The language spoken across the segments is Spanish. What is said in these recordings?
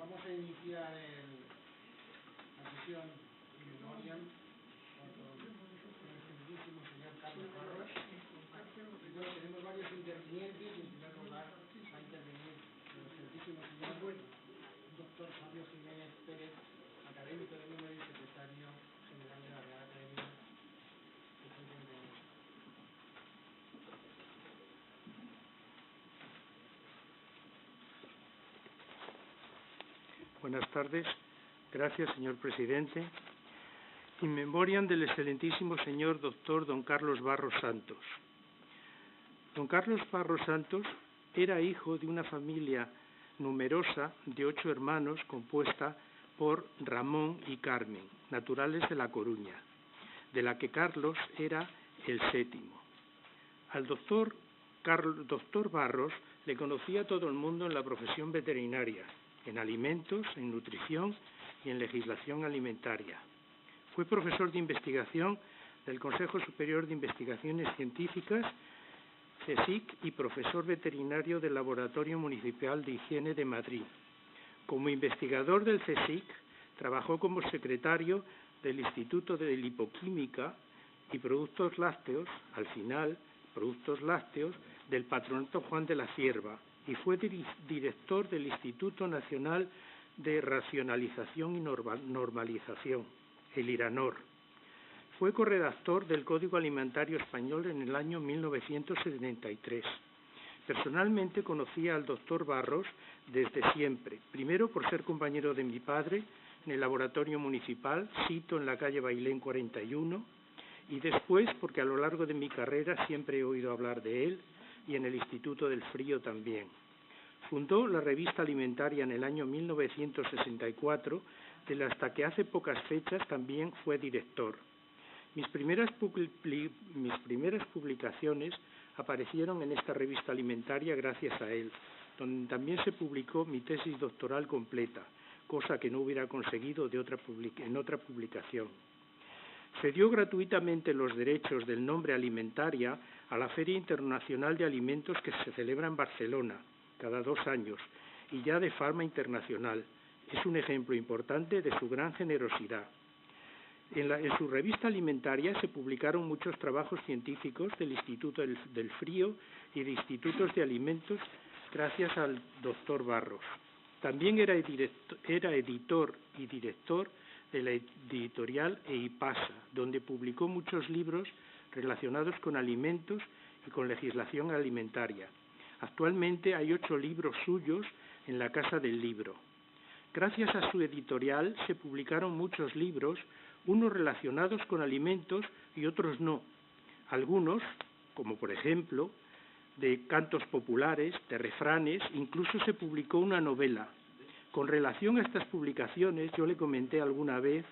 Vamos a iniciar la sesión in memoriam con el excelentísimo señor Carlos Barros. Y bueno, tenemos varios intervinientes y en primer lugar va a intervenir el excelentísimo señor doctor Fabio Jiménez Pérez, académico de número y secretario general de la Real Academia. Buenas tardes. Gracias, señor presidente. In memoriam del excelentísimo señor doctor don Carlos Barros Santos. Don Carlos Barros Santos era hijo de una familia numerosa de 8 hermanos compuesta por Ramón y Carmen, naturales de La Coruña, de la que Carlos era el 7º. Al doctor Barros le conocía todo el mundo en la profesión veterinaria, en alimentos, en nutrición y en legislación alimentaria. Fue profesor de investigación del Consejo Superior de Investigaciones Científicas, CSIC, y profesor veterinario del Laboratorio Municipal de Higiene de Madrid. Como investigador del CSIC, trabajó como secretario del Instituto de Lipoquímica y Productos Lácteos, al final, Productos Lácteos, del Patronato Juan de la Cierva, y fue director del Instituto Nacional de Racionalización y Normalización, el IRANOR. Fue corredactor del Código Alimentario Español en el año 1973. Personalmente conocía al doctor Barros desde siempre, primero por ser compañero de mi padre en el laboratorio municipal, sito en la calle Bailén 41, y después porque a lo largo de mi carrera siempre he oído hablar de él, y en el Instituto del Frío también. Fundó la revista alimentaria en el año 1964, de la hasta que hace pocas fechas también fue director. Mis primeras publicaciones aparecieron en esta revista alimentaria gracias a él, donde también se publicó mi tesis doctoral completa, cosa que no hubiera conseguido en otra publicación. Cedió gratuitamente los derechos del nombre Alimentaria a la Feria Internacional de Alimentos que se celebra en Barcelona cada 2 años y ya de forma internacional. Es un ejemplo importante de su gran generosidad. En su revista alimentaria se publicaron muchos trabajos científicos del Instituto del Frío y de institutos de alimentos gracias al doctor Barros. También era editor y director de la editorial EIPASA, donde publicó muchos libros relacionados con alimentos y con legislación alimentaria. Actualmente hay 8 libros suyos en la Casa del Libro. Gracias a su editorial se publicaron muchos libros, unos relacionados con alimentos y otros no. Algunos, como por ejemplo, de cantos populares, de refranes, incluso se publicó una novela. Con relación a estas publicaciones, yo le comenté alguna vez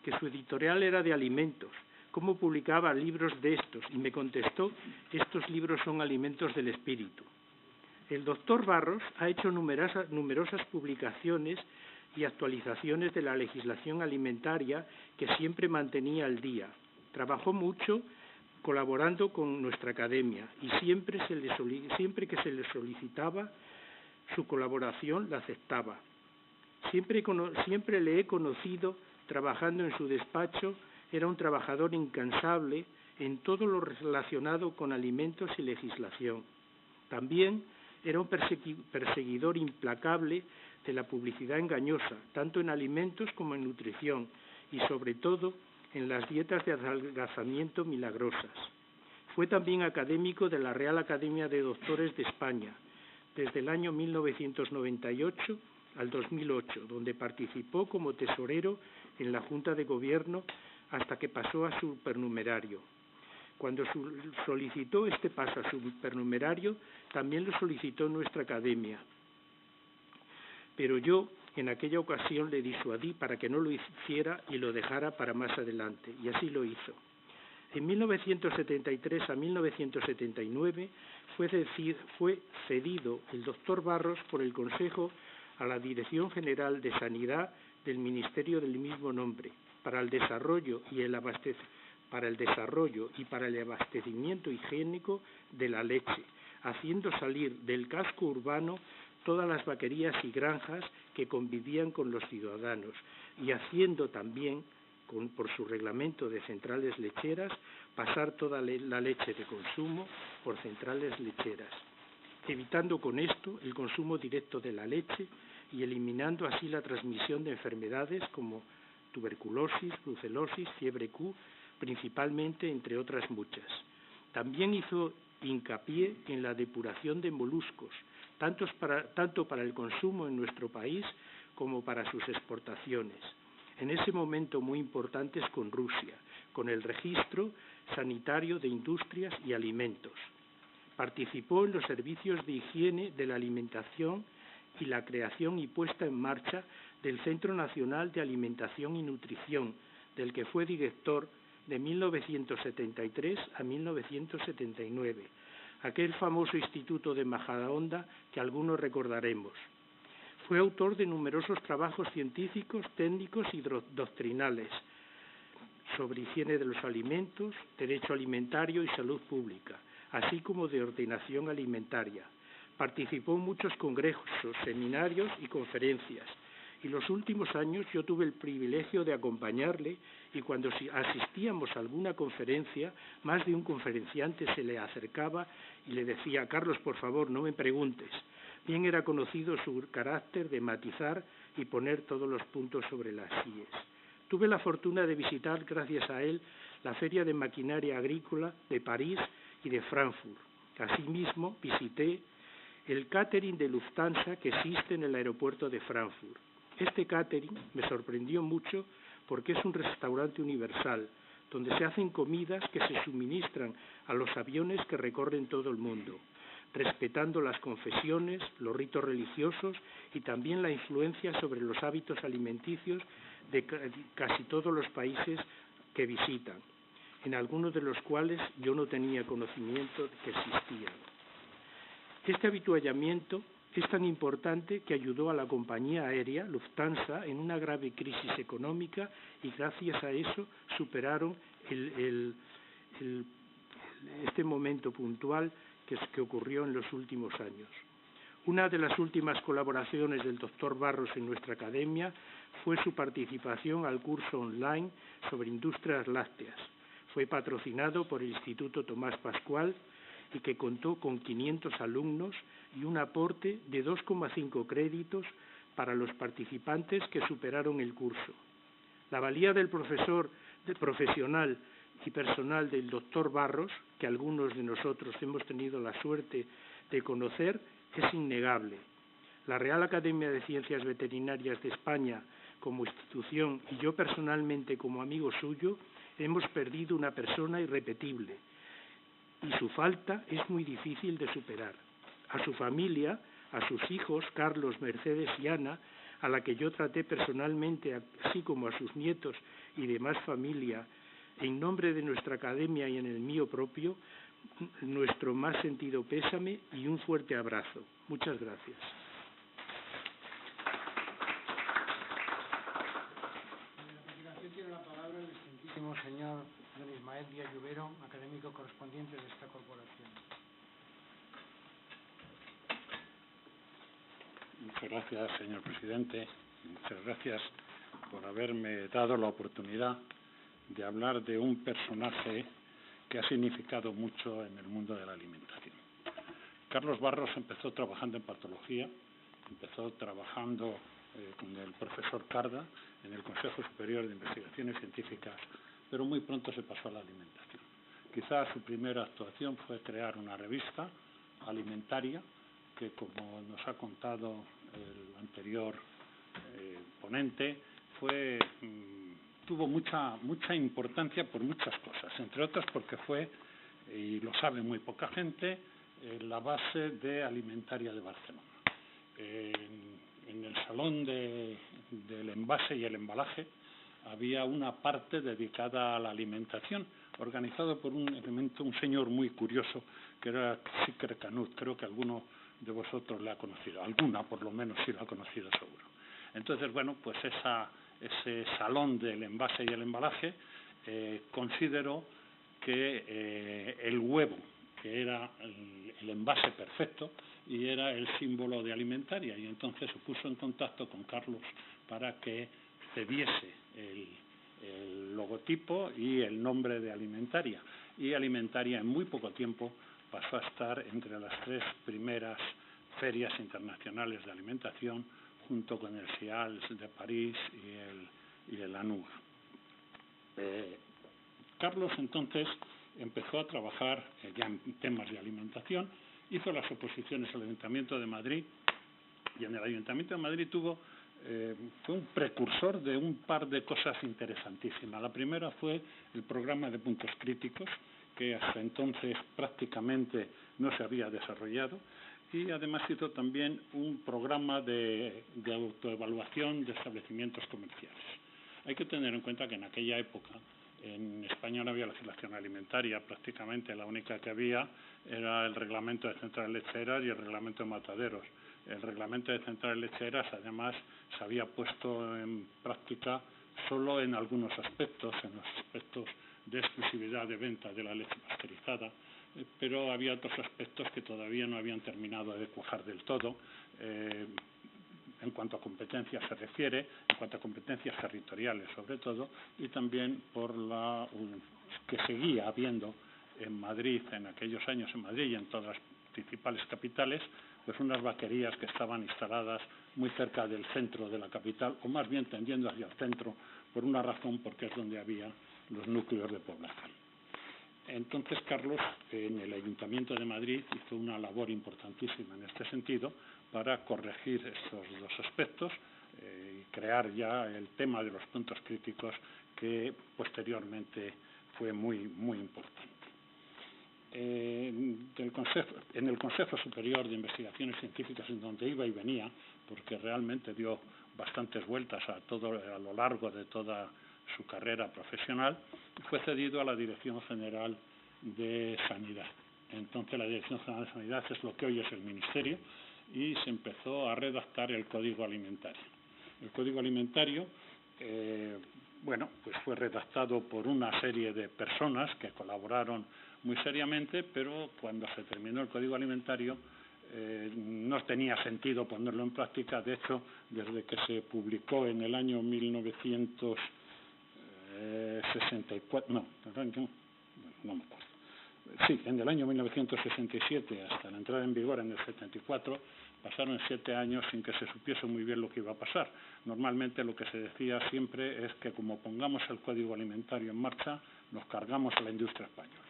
que su editorial era de alimentos, cómo publicaba libros de estos, y me contestó: estos libros son alimentos del espíritu. El doctor Barros ha hecho numerosas publicaciones y actualizaciones de la legislación alimentaria que siempre mantenía al día. Trabajó mucho colaborando con nuestra academia y siempre que se le solicitaba su colaboración la aceptaba. Siempre le he conocido trabajando en su despacho. Era un trabajador incansable en todo lo relacionado con alimentos y legislación. También era un perseguidor implacable de la publicidad engañosa, tanto en alimentos como en nutrición, y sobre todo en las dietas de adelgazamiento milagrosas. Fue también académico de la Real Academia de Doctores de España, desde el año 1998 al 2008, donde participó como tesorero en la Junta de Gobierno hasta que pasó a supernumerario. Cuando solicitó este paso a supernumerario, también lo solicitó nuestra academia. Pero yo, en aquella ocasión, le disuadí para que no lo hiciera y lo dejara para más adelante, y así lo hizo. En 1973 a 1979 fue cedido el doctor Barros por el Consejo a la Dirección General de Sanidad del Ministerio del mismo nombre, para el desarrollo y para el abastecimiento higiénico de la leche, haciendo salir del casco urbano todas las vaquerías y granjas que convivían con los ciudadanos y haciendo también, por su reglamento de centrales lecheras, pasar toda la leche de consumo por centrales lecheras, evitando con esto el consumo directo de la leche y eliminando así la transmisión de enfermedades como tuberculosis, brucelosis, fiebre Q, principalmente, entre otras muchas. También hizo hincapié en la depuración de moluscos, tanto para el consumo en nuestro país como para sus exportaciones. En ese momento muy importantes con Rusia, con el registro sanitario de industrias y alimentos. Participó en los servicios de higiene de la alimentación y la creación y puesta en marcha del Centro Nacional de Alimentación y Nutrición, del que fue director de 1973 a 1979, aquel famoso instituto de Majadahonda que algunos recordaremos. Fue autor de numerosos trabajos científicos, técnicos y doctrinales sobre higiene de los alimentos, derecho alimentario y salud pública, así como de ordenación alimentaria. Participó en muchos congresos, seminarios y conferencias. Y los últimos años yo tuve el privilegio de acompañarle y cuando asistíamos a alguna conferencia, más de un conferenciante se le acercaba y le decía: Carlos, por favor, no me preguntes. Bien era conocido su carácter de matizar y poner todos los puntos sobre las íes. Tuve la fortuna de visitar, gracias a él, la Feria de Maquinaria Agrícola de París y de Frankfurt. Asimismo, visité el catering de Lufthansa que existe en el aeropuerto de Frankfurt. Este catering me sorprendió mucho porque es un restaurante universal, donde se hacen comidas que se suministran a los aviones que recorren todo el mundo, respetando las confesiones, los ritos religiosos y también la influencia sobre los hábitos alimenticios de casi todos los países que visitan, en algunos de los cuales yo no tenía conocimiento de que existían. Este habituallamiento es tan importante que ayudó a la compañía aérea Lufthansa en una grave crisis económica y gracias a eso superaron este momento puntual que ocurrió en los últimos años. Una de las últimas colaboraciones del doctor Barros en nuestra academia fue su participación al curso online sobre industrias lácteas. Fue patrocinado por el Instituto Tomás Pascual y que contó con 500 alumnos y un aporte de 2,5 créditos para los participantes que superaron el curso. La valía del profesional y personal del doctor Barros, que algunos de nosotros hemos tenido la suerte de conocer, es innegable. La Real Academia de Ciencias Veterinarias de España, como institución, y yo personalmente como amigo suyo, hemos perdido una persona irrepetible, y su falta es muy difícil de superar. A su familia, a sus hijos, Carlos, Mercedes y Ana, a la que yo traté personalmente, así como a sus nietos y demás familia, en nombre de nuestra academia y en el mío propio, nuestro más sentido pésame y un fuerte abrazo. Muchas gracias. A continuación tiene la palabra el distinguidísimo señor don Ismael Díaz Lluvero, académico correspondiente de esta corporación. Muchas gracias, señor presidente. Muchas gracias por haberme dado la oportunidad de hablar de un personaje que ha significado mucho en el mundo de la alimentación. Carlos Barros empezó trabajando en patología, empezó trabajando con el profesor Carda en el Consejo Superior de Investigaciones Científicas, pero muy pronto se pasó a la alimentación. Quizás su primera actuación fue crear una revista alimentaria que, como nos ha contado el anterior ponente, tuvo mucha importancia por muchas cosas, entre otras porque fue, y lo sabe muy poca gente, la base de Alimentaria de Barcelona. En el salón del envase y el embalaje había una parte dedicada a la alimentación, organizado por un señor muy curioso que era Siker Canut. Creo que alguno de vosotros le ha conocido, alguna por lo menos sí lo ha conocido seguro. Entonces, bueno, pues ese salón del envase y el embalaje consideró que el huevo que era el envase perfecto y era el símbolo de Alimentaria, y entonces se puso en contacto con Carlos para que cediese el logotipo y el nombre de Alimentaria, y Alimentaria en muy poco tiempo pasó a estar entre las 3 primeras ferias internacionales de alimentación, junto con el SIAL de París y el ANUR. Carlos entonces empezó a trabajar ya en temas de alimentación, hizo las oposiciones al Ayuntamiento de Madrid, y en el Ayuntamiento de Madrid fue un precursor de un par de cosas interesantísimas. La primera fue el programa de puntos críticos, que hasta entonces prácticamente no se había desarrollado, y además hizo también un programa de autoevaluación de establecimientos comerciales. Hay que tener en cuenta que en aquella época en España no había legislación alimentaria, prácticamente la única que había era el reglamento de centrales lecheras y el reglamento de mataderos. El reglamento de centrales lecheras, además, se había puesto en práctica solo en algunos aspectos, en los aspectos de exclusividad de venta de la leche pasteurizada, pero había otros aspectos que todavía no habían terminado de cuajar del todo, en cuanto a competencias se refiere, en cuanto a competencias territoriales sobre todo, y también por la que seguía habiendo en Madrid, en aquellos años en Madrid y en todas las principales capitales, pues unas vaquerías que estaban instaladas muy cerca del centro de la capital, o más bien tendiendo hacia el centro, por una razón, porque es donde había los núcleos de población. Entonces Carlos, en el Ayuntamiento de Madrid, hizo una labor importantísima en este sentido para corregir estos 2 aspectos y crear ya el tema de los puntos críticos, que posteriormente fue muy importante. En el Consejo Superior de Investigaciones Científicas, en donde iba y venía, porque realmente dio bastantes vueltas a lo largo de toda su carrera profesional, fue cedido a la Dirección General de Sanidad. Entonces la Dirección General de Sanidad es lo que hoy es el Ministerio, y se empezó a redactar el Código Alimentario. El Código Alimentario pues fue redactado por una serie de personas que colaboraron muy seriamente, pero cuando se terminó el Código Alimentario no tenía sentido ponerlo en práctica. De hecho, desde que se publicó en el año 1964, en el año 1967 hasta la entrada en vigor en el 74, pasaron 7 años sin que se supiese muy bien lo que iba a pasar. Normalmente lo que se decía siempre es que como pongamos el Código Alimentario en marcha, nos cargamos a la industria española.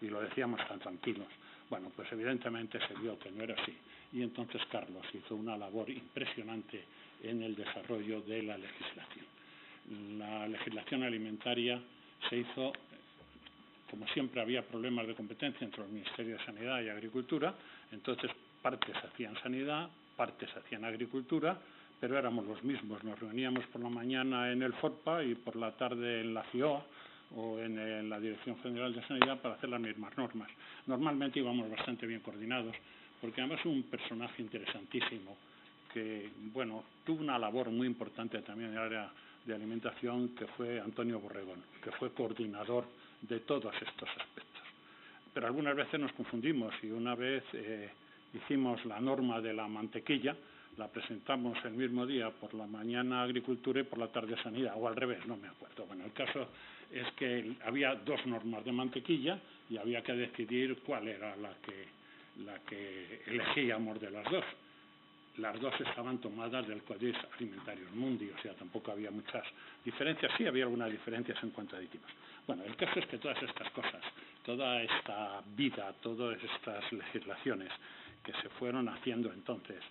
Y lo decíamos tan tranquilos. Bueno, pues evidentemente se vio que no era así. Y entonces Carlos hizo una labor impresionante en el desarrollo de la legislación. La legislación alimentaria se hizo, como siempre había problemas de competencia entre los Ministerios de Sanidad y Agricultura, entonces partes hacían Sanidad, partes hacían Agricultura, pero éramos los mismos. Nos reuníamos por la mañana en el FORPA y por la tarde en la CIOA o en la Dirección General de Sanidad para hacer las mismas normas. Normalmente íbamos bastante bien coordinados, porque además un personaje interesantísimo que, tuvo una labor muy importante también en el área de alimentación, que fue Antonio Borregón, que fue coordinador de todos estos aspectos. Pero algunas veces nos confundimos, y una vez hicimos la norma de la mantequilla, la presentamos el mismo día, por la mañana Agricultura y por la tarde Sanidad, o al revés, no me acuerdo. Bueno, el caso es que había 2 normas de mantequilla y había que decidir cuál era la que elegíamos de las 2. Las 2 estaban tomadas del Código Alimentario Mundi, o sea, tampoco había muchas diferencias. Sí había algunas diferencias en cuanto a aditivos. Bueno, el caso es que todas estas cosas, toda esta vida, todas estas legislaciones que se fueron haciendo entonces,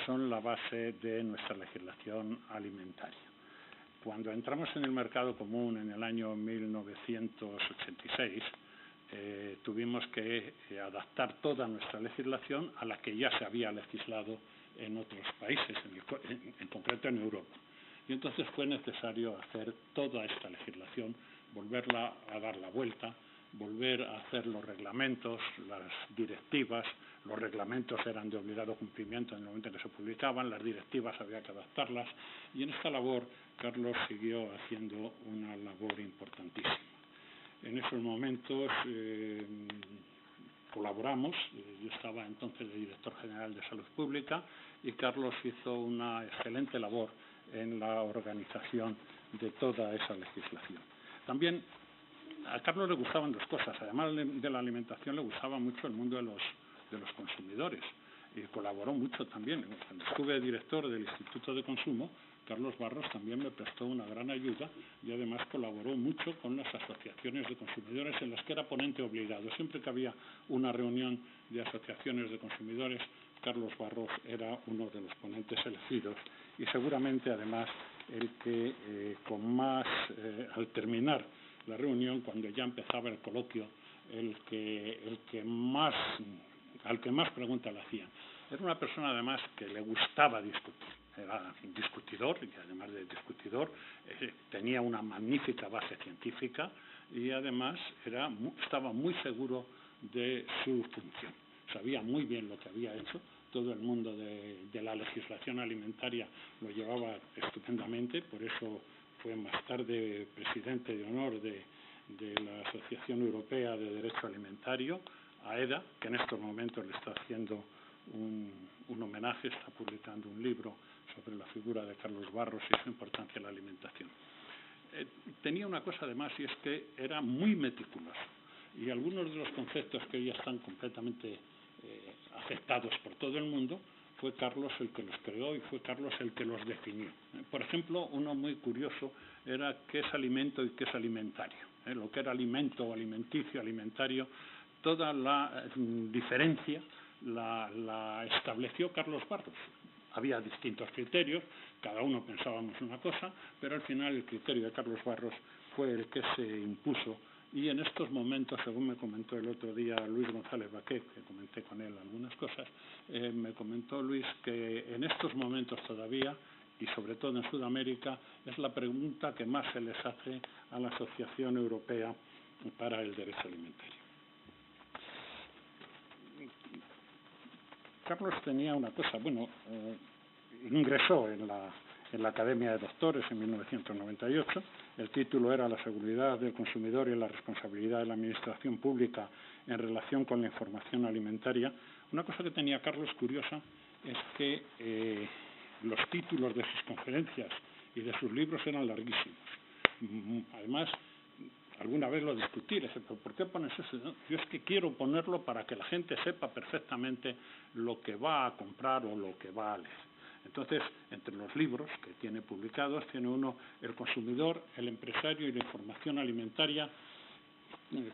son la base de nuestra legislación alimentaria. Cuando entramos en el mercado común en el año 1986, tuvimos que adaptar toda nuestra legislación a la que ya se había legislado en otros países, en concreto en Europa. Y entonces fue necesario hacer toda esta legislación, volverla a dar la vuelta, volver a hacer los reglamentos, las directivas. Los reglamentos eran de obligado cumplimiento en el momento en que se publicaban, las directivas había que adaptarlas, y en esta labor Carlos siguió haciendo una labor importantísima. En esos momentos colaboramos. Yo estaba entonces de director general de Salud Pública y Carlos hizo una excelente labor en la organización de toda esa legislación. También a Carlos le gustaban dos cosas. Además de la alimentación, le gustaba mucho el mundo de los consumidores y colaboró mucho también. Cuando estuve director del Instituto de Consumo, Carlos Barros también me prestó una gran ayuda y además colaboró mucho con las asociaciones de consumidores en las que era ponente obligado. Siempre que había una reunión de asociaciones de consumidores, Carlos Barros era uno de los ponentes elegidos y seguramente además el que con más, al terminar la reunión, cuando ya empezaba el coloquio, al que más preguntas le hacían. Era una persona además que le gustaba discutir. Era discutidor y además de discutidor tenía una magnífica base científica y además estaba muy seguro de su función. Sabía muy bien lo que había hecho. Todo el mundo de la legislación alimentaria lo llevaba estupendamente, por eso fue más tarde presidente de honor de la Asociación Europea de Derecho Alimentario, AEDA, que en estos momentos le está haciendo un homenaje, está publicando un libro sobre la figura de Carlos Barros y su importancia en la alimentación. Tenía una cosa además, y es que era muy meticuloso, y algunos de los conceptos que hoy están completamente aceptados por todo el mundo, fue Carlos el que los creó y fue Carlos el que los definió. Por ejemplo, uno muy curioso era qué es alimento y qué es alimentario. Lo que era alimento o alimenticio, alimentario, toda la diferencia la estableció Carlos Barros. Había distintos criterios, cada uno pensábamos una cosa, pero al final el criterio de Carlos Barros fue el que se impuso. Y en estos momentos, según me comentó el otro día Luis González Baquet, que comenté con él algunas cosas, me comentó Luis que en estos momentos todavía, y sobre todo en Sudamérica, es la pregunta que más se les hace a la Asociación Europea para el Derecho Alimentario. Carlos tenía una cosa, ingresó en la Academia de Doctores en 1998. El título era La seguridad del consumidor y la responsabilidad de la administración pública en relación con la información alimentaria. Una cosa que tenía Carlos curiosa es que los títulos de sus conferencias y de sus libros eran larguísimos. Además, alguna vez lo discutí, le dije, ¿pero por qué pones eso? ¿No? Yo es que quiero ponerlo para que la gente sepa perfectamente lo que va a comprar o lo que va a leer. Entonces, entre los libros que tiene publicados, tiene uno El consumidor, el empresario y la información alimentaria,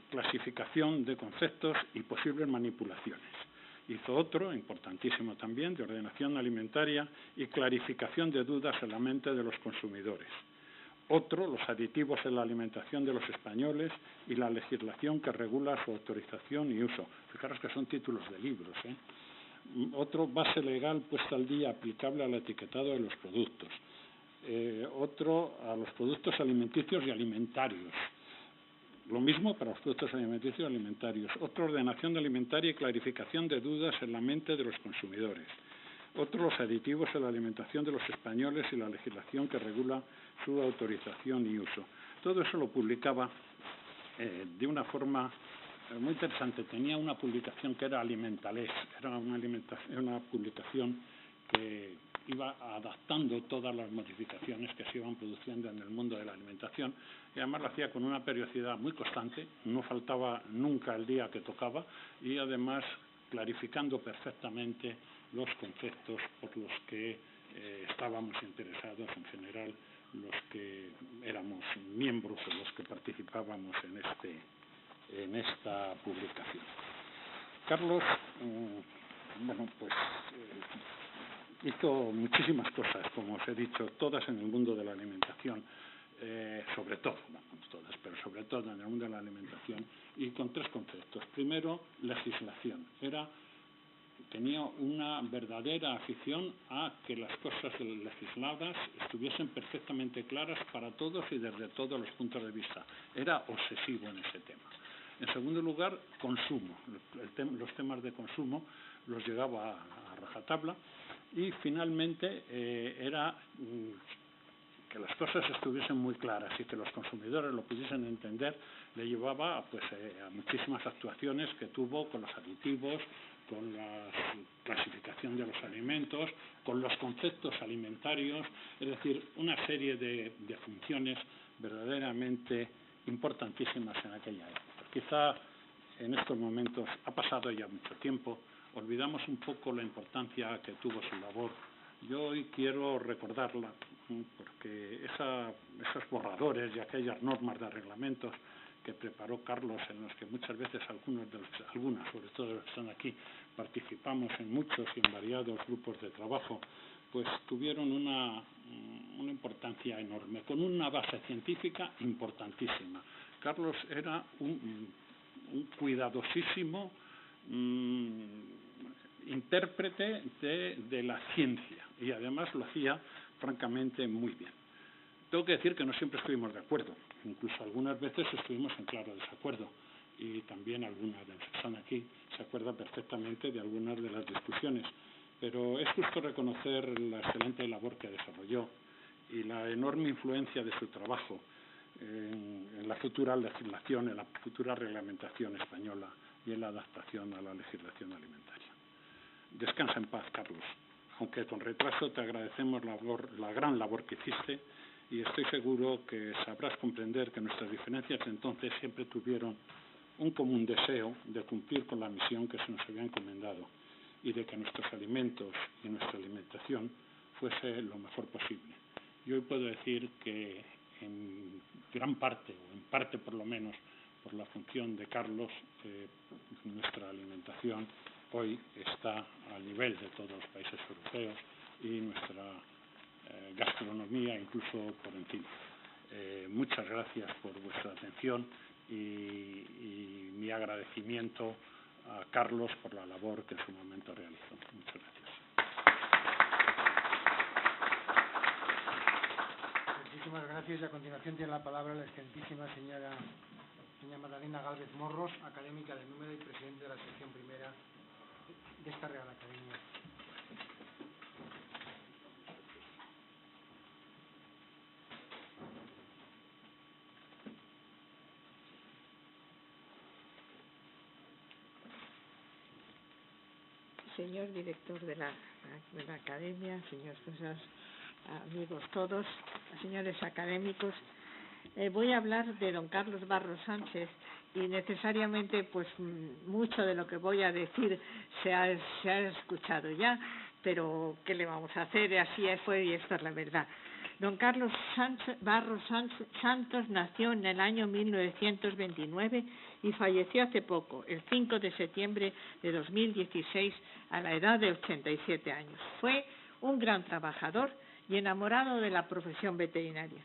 clasificación de conceptos y posibles manipulaciones. Hizo otro, importantísimo también, de ordenación alimentaria y clarificación de dudas en la mente de los consumidores. Otro, los aditivos en la alimentación de los españoles y la legislación que regula su autorización y uso. Fijaros que son títulos de libros, Otro, base legal puesta al día aplicable al etiquetado de los productos. Otro, a los productos alimenticios y alimentarios. Lo mismo para los productos alimenticios y alimentarios. Otro, ordenación alimentaria y clarificación de dudas en la mente de los consumidores. Otro, los aditivos en la alimentación de los españoles y la legislación que regula su autorización y uso. Todo eso lo publicaba de una forma muy interesante. Tenía una publicación que era Alimentalés, era una publicación que iba adaptando todas las modificaciones que se iban produciendo en el mundo de la alimentación y además lo hacía con una periodicidad muy constante, no faltaba nunca el día que tocaba y además clarificando perfectamente los conceptos por los que estábamos interesados en general, los que éramos miembros o los que participábamos en esta publicación. Carlos, hizo muchísimas cosas, como os he dicho, todas en el mundo de la alimentación, sobre todo en el mundo de la alimentación, y con tres conceptos. Primero, legislación. Tenía una verdadera afición a que las cosas legisladas estuviesen perfectamente claras para todos y desde todos los puntos de vista. Era obsesivo en ese tema. En segundo lugar, consumo. Los temas de consumo los llevaba a rajatabla. Y finalmente era, que que las cosas estuviesen muy claras y que los consumidores lo pudiesen entender, le llevaba pues, a muchísimas actuaciones que tuvo con los aditivos, con la clasificación de los alimentos, con los conceptos alimentarios, es decir, una serie de funciones verdaderamente importantísimas en aquella época. Quizá en estos momentos ha pasado ya mucho tiempo, olvidamos un poco la importancia que tuvo su labor. Yo hoy quiero recordarla porque esos borradores y aquellas normas de reglamentos que preparó Carlos, en los que muchas veces algunas, sobre todo los que están aquí, participamos en muchos y en variados grupos de trabajo, pues tuvieron una importancia enorme, con una base científica importantísima. Carlos era un cuidadosísimo intérprete de la ciencia y además lo hacía francamente muy bien. Tengo que decir que no siempre estuvimos de acuerdo, incluso algunas veces estuvimos en claro desacuerdo y también algunas de los que están aquí se acuerdan perfectamente de algunas de las discusiones, pero es justo reconocer la excelente labor que desarrolló y la enorme influencia de su trabajo en la futura legislación, en la futura reglamentación española y en la adaptación a la legislación alimentaria. Descansa en paz, Carlos, aunque con retraso te agradecemos la gran labor que hiciste y estoy seguro que sabrás comprender que nuestras diferencias entonces siempre tuvieron un común deseo de cumplir con la misión que se nos había encomendado y de que nuestros alimentos y nuestra alimentación fuese lo mejor posible. Y hoy puedo decir que en gran parte, o en parte por lo menos, por la función de Carlos, nuestra alimentación hoy está al nivel de todos los países europeos y nuestra gastronomía incluso por encima. Muchas gracias por vuestra atención y mi agradecimiento a Carlos por la labor que en su momento realizó. Muchas gracias. Muchísimas gracias. A continuación tiene la palabra la excelentísima señora Magdalena Gálvez Morros, académica del número y presidente de la sección primera de esta Real Academia. Señor director de la Academia, señores amigos todos, señores académicos, voy a hablar de don Carlos Barros Sánchez y necesariamente pues mucho de lo que voy a decir se ha escuchado ya, pero ¿qué le vamos a hacer? Así fue y esta es la verdad. Don Carlos Barros Santos nació en el año 1929 y falleció hace poco, el 5 de septiembre de 2016, a la edad de 87 años. Fue un gran trabajador y enamorado de la profesión veterinaria.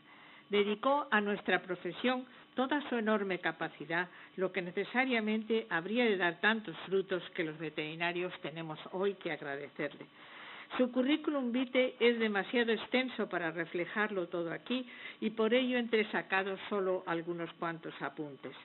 Dedicó a nuestra profesión toda su enorme capacidad, lo que necesariamente habría de dar tantos frutos que los veterinarios tenemos hoy que agradecerle. Su currículum vitae es demasiado extenso para reflejarlo todo aquí y por ello he entresacado solo algunos cuantos apuntes.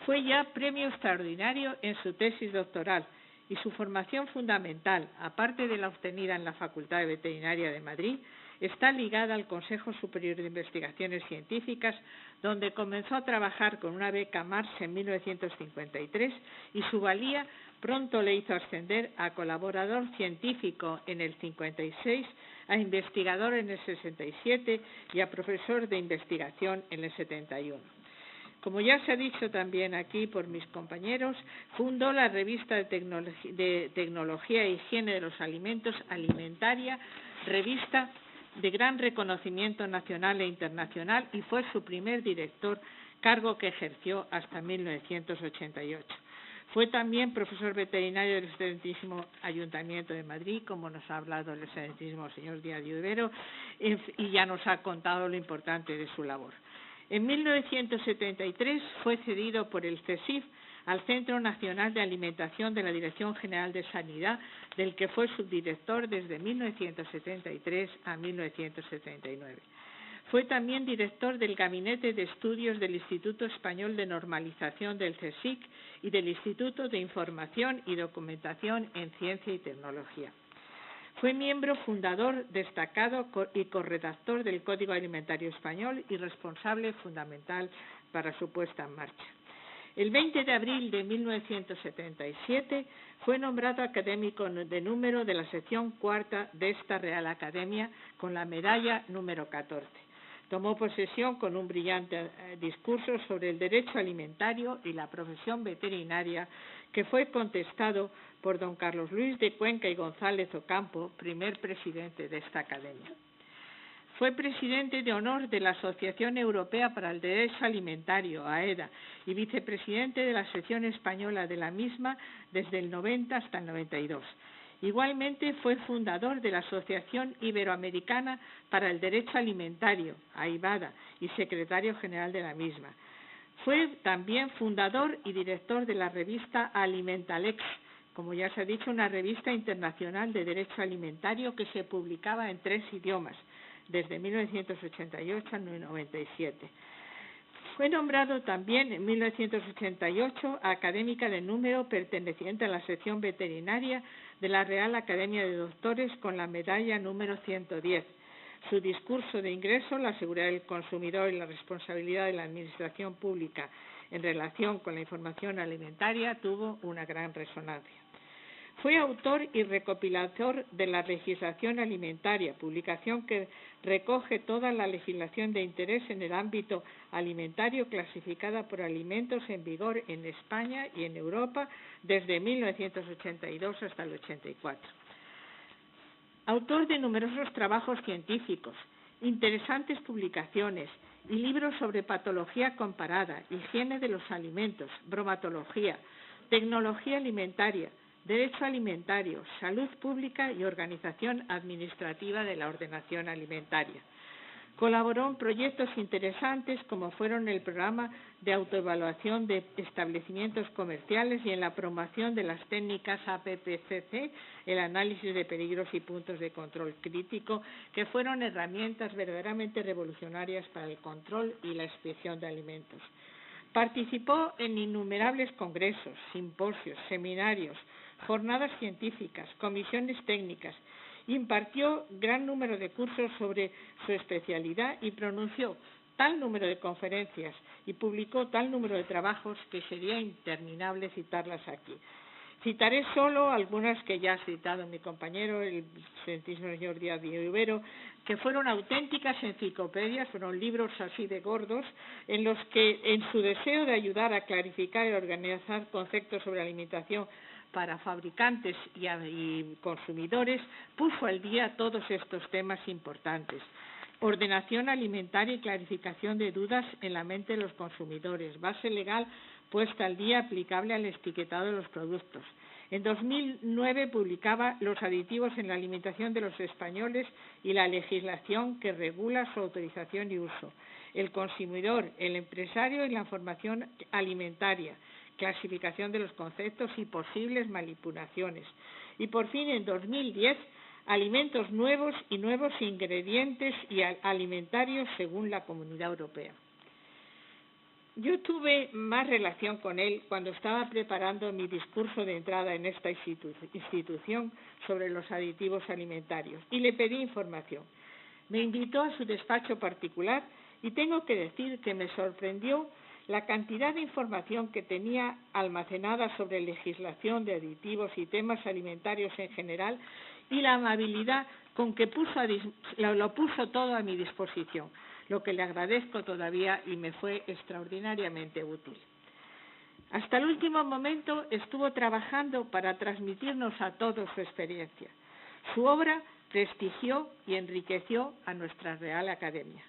Fue ya premio extraordinario en su tesis doctoral y su formación fundamental, aparte de la obtenida en la Facultad de Veterinaria de Madrid, está ligada al Consejo Superior de Investigaciones Científicas, donde comenzó a trabajar con una beca Mars en 1953 y su valía pronto le hizo ascender a colaborador científico en el 56, a investigador en el 67 y a profesor de investigación en el 71. Como ya se ha dicho también aquí por mis compañeros, fundó la revista de Tecnología e Higiene de los Alimentos, Alimentaria, revista de gran reconocimiento nacional e internacional, y fue su primer director, cargo que ejerció hasta 1988. Fue también profesor veterinario del excelentísimo Ayuntamiento de Madrid, como nos ha hablado el excelentísimo señor Díaz de Udero, y ya nos ha contado lo importante de su labor. En 1973 fue cedido por el CSIF al Centro Nacional de Alimentación de la Dirección General de Sanidad, del que fue subdirector desde 1973 a 1979. Fue también director del Gabinete de Estudios del Instituto Español de Normalización del CSIC y del Instituto de Información y Documentación en Ciencia y Tecnología. Fue miembro fundador destacado y corredactor del Código Alimentario Español y responsable fundamental para su puesta en marcha. El 20 de abril de 1977 fue nombrado académico de número de la sección cuarta de esta Real Academia con la medalla número 14. Tomó posesión con un brillante discurso sobre el derecho alimentario y la profesión veterinaria, que fue contestado por don Carlos Luis de Cuenca y González Ocampo, primer presidente de esta academia. Fue presidente de honor de la Asociación Europea para el Derecho Alimentario, AEDA, y vicepresidente de la sección española de la misma desde el 90 hasta el 92. Igualmente fue fundador de la Asociación Iberoamericana para el Derecho Alimentario, AIBADA, y secretario general de la misma. Fue también fundador y director de la revista Alimentalex, como ya se ha dicho, una revista internacional de derecho alimentario que se publicaba en 3 idiomas, desde 1988 al 97. Fue nombrado también en 1988 académica de número perteneciente a la sección veterinaria de la Real Academia de Doctores con la medalla número 110. Su discurso de ingreso, la seguridad del consumidor y la responsabilidad de la administración pública en relación con la información alimentaria, tuvo una gran resonancia. Fue autor y recopilador de la legislación alimentaria, publicación que recoge toda la legislación de interés en el ámbito alimentario clasificada por alimentos en vigor en España y en Europa desde 1982 hasta el 84. Autor de numerosos trabajos científicos, interesantes publicaciones y libros sobre patología comparada, higiene de los alimentos, bromatología, tecnología alimentaria, derecho alimentario, salud pública y organización administrativa de la ordenación alimentaria. Colaboró en proyectos interesantes como fueron el programa de autoevaluación de establecimientos comerciales y en la promoción de las técnicas APPCC, el análisis de peligros y puntos de control crítico, que fueron herramientas verdaderamente revolucionarias para el control y la inspección de alimentos. Participó en innumerables congresos, simposios, seminarios, jornadas científicas, comisiones técnicas, impartió gran número de cursos sobre su especialidad y pronunció tal número de conferencias y publicó tal número de trabajos que sería interminable citarlas aquí. Citaré solo algunas que ya ha citado mi compañero, el excelentísimo señor Díaz de Rivero, que fueron auténticas enciclopedias, fueron libros así de gordos, en los que, en su deseo de ayudar a clarificar y organizar conceptos sobre alimentación para fabricantes y consumidores, puso al día todos estos temas importantes. Ordenación alimentaria y clarificación de dudas en la mente de los consumidores, base legal puesta al día aplicable al etiquetado de los productos. En 2009 publicaba Los aditivos en la alimentación de los españoles y la legislación que regula su autorización y uso. El consumidor, el empresario y la información alimentaria, clasificación de los conceptos y posibles manipulaciones. Y por fin, en 2010, alimentos nuevos y nuevos ingredientes y alimentarios según la Comunidad Europea. Yo tuve más relación con él cuando estaba preparando mi discurso de entrada en esta institución sobre los aditivos alimentarios y le pedí información. Me invitó a su despacho particular y tengo que decir que me sorprendió la cantidad de información que tenía almacenada sobre legislación de aditivos y temas alimentarios en general y la amabilidad con que lo puso todo a mi disposición, lo que le agradezco todavía y me fue extraordinariamente útil. Hasta el último momento estuvo trabajando para transmitirnos a todos su experiencia. Su obra prestigió y enriqueció a nuestra Real Academia.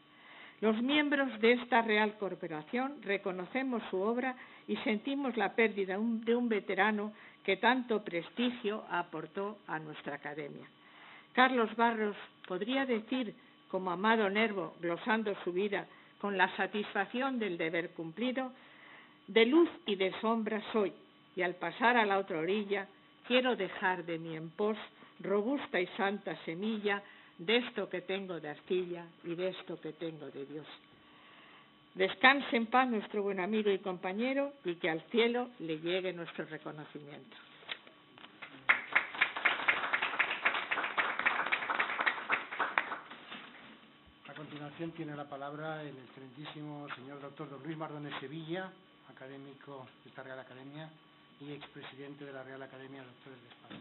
Los miembros de esta Real Corporación reconocemos su obra y sentimos la pérdida de un veterano que tanto prestigio aportó a nuestra Academia. Carlos Barros podría decir, como Amado Nervo, glosando su vida con la satisfacción del deber cumplido, de luz y de sombra soy, y al pasar a la otra orilla, quiero dejar de mi en pos robusta y santa semilla de esto que tengo de arcilla y de esto que tengo de Dios. Descanse en paz nuestro buen amigo y compañero y que al cielo le llegue nuestro reconocimiento. continuación tiene la palabra el excelentísimo señor doctor don Luis Mardones Sevilla, académico de esta Real Academia y expresidente de la Real Academia de Doctores de España.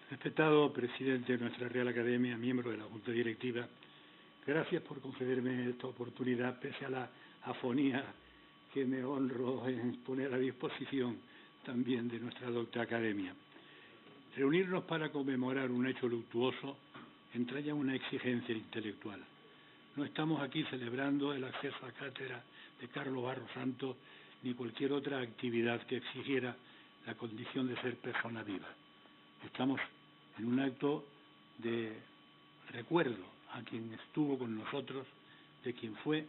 Respetado presidente de nuestra Real Academia, miembro de la Junta Directiva, gracias por concederme esta oportunidad, pese a la afonía que me honro en poner a disposición también de nuestra docta Academia. Reunirnos para conmemorar un hecho luctuoso entraña una exigencia intelectual. No estamos aquí celebrando el acceso a cátedra de Carlos Barros Santos ni cualquier otra actividad que exigiera la condición de ser persona viva. Estamos en un acto de recuerdo a quien estuvo con nosotros, de quien fue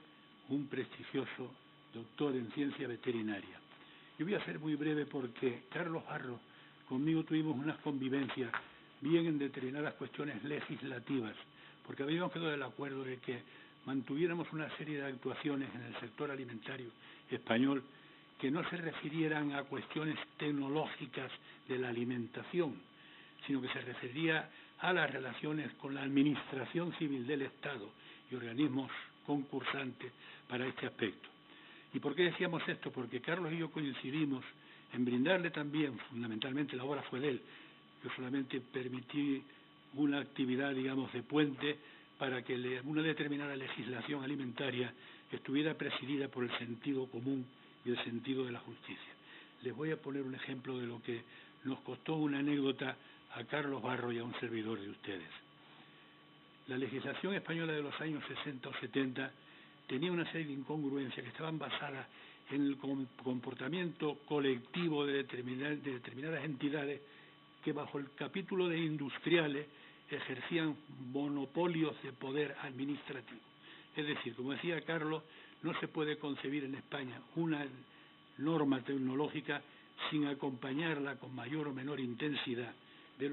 un prestigioso doctor en ciencia veterinaria. Yo voy a ser muy breve porque Carlos Barros, conmigo tuvimos unas convivencias bien en determinadas cuestiones legislativas, porque habíamos quedado del acuerdo de que mantuviéramos una serie de actuaciones en el sector alimentario español que no se refirieran a cuestiones tecnológicas de la alimentación, sino que se refería a las relaciones con la administración civil del Estado y organismos concursantes para este aspecto. ¿Y por qué decíamos esto? Porque Carlos y yo coincidimos en brindarle también, fundamentalmente la obra fue de él, yo solamente permití una actividad, digamos, de puente para que una determinada legislación alimentaria estuviera presidida por el sentido común y el sentido de la justicia. Les voy a poner un ejemplo de lo que nos costó una anécdota a Carlos Barros y a un servidor de ustedes. La legislación española de los años 60 o 70 tenía una serie de incongruencias que estaban basadas en el comportamiento colectivo de determinadas entidades que bajo el capítulo de industriales ejercían monopolios de poder administrativo. Es decir, como decía Carlos, no se puede concebir en España una norma tecnológica sin acompañarla con mayor o menor intensidad de